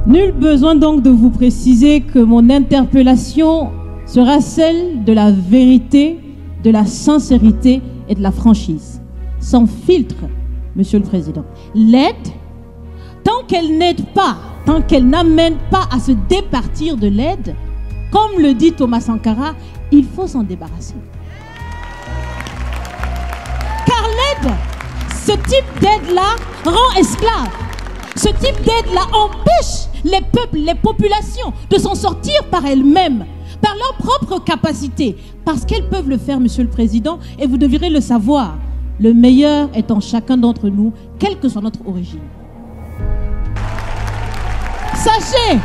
Nul besoin donc de vous préciser que mon interpellation sera celle de la vérité, de la sincérité et de la franchise. Sans filtre, Monsieur le Président. L'aide, tant qu'elle n'aide pas, tant qu'elle n'amène pas à se départir de l'aide, comme le dit Thomas Sankara, il faut s'en débarrasser. Car l'aide, ce type d'aide-là rend esclave. Ce type d'aide-là empêche les peuples, les populations de s'en sortir par elles-mêmes, par leur propre capacité, parce qu'elles peuvent le faire, Monsieur le Président, et vous devrez le savoir. Le meilleur est en chacun d'entre nous, quelle que soit notre origine. Sachez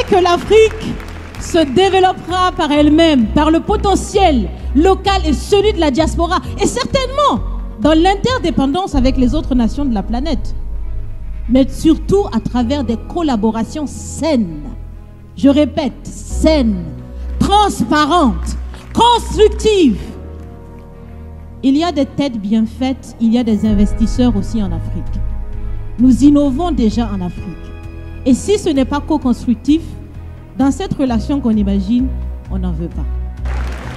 que l'Afrique se développera par elle-même, par le potentiel local et celui de la diaspora, et certainement dans l'interdépendance avec les autres nations de la planète, mais surtout à travers des collaborations saines. Je répète, saines, transparentes, constructives. Il y a des têtes bien faites, il y a des investisseurs aussi en Afrique. Nous innovons déjà en Afrique. Et si ce n'est pas co-constructif, dans cette relation qu'on imagine, on n'en veut pas.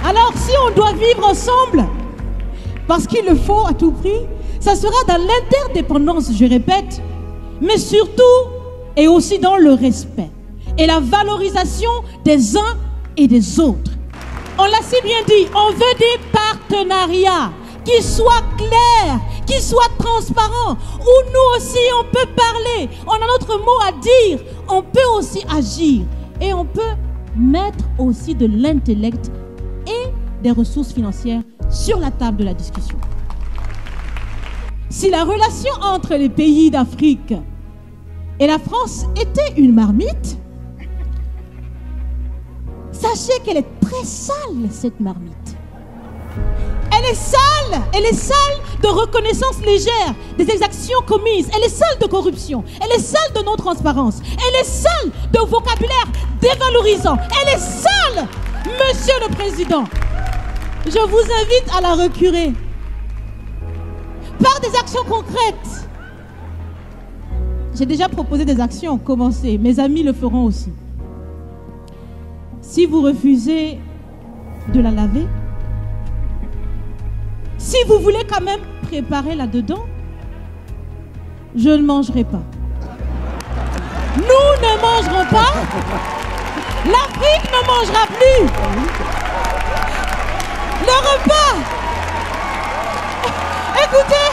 Alors si on doit vivre ensemble, parce qu'il le faut à tout prix, ça sera dans l'interdépendance, je répète, mais surtout et aussi dans le respect et la valorisation des uns et des autres. On l'a si bien dit, on veut des partenariats qui soient clairs, qui soient transparents, où nous aussi on peut parler, on a notre mot à dire, on peut aussi agir et on peut mettre aussi de l'intellect et des ressources financières sur la table de la discussion. Si la relation entre les pays d'Afrique et la France était une marmite, sachez qu'elle est très sale, cette marmite. Elle est sale de reconnaissance légère des exactions commises. Elle est sale de corruption. Elle est sale de non-transparence. Elle est sale de vocabulaire dévalorisant. Elle est sale, Monsieur le Président. Je vous invite à la recurer par des actions concrètes. J'ai déjà proposé des actions, commencez. Mes amis le feront aussi. Si vous refusez de la laver, si vous voulez quand même préparer là-dedans, je ne mangerai pas. Nous ne mangerons pas. L'Afrique ne mangera plus. Le repas. Écoutez.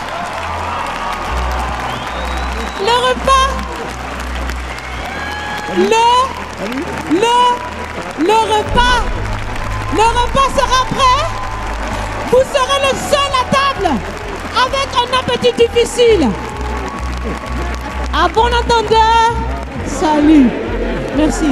Le repas. Le repas sera prêt. Vous serez le seul à table avec un appétit difficile. À bon entendeur, salut. Merci.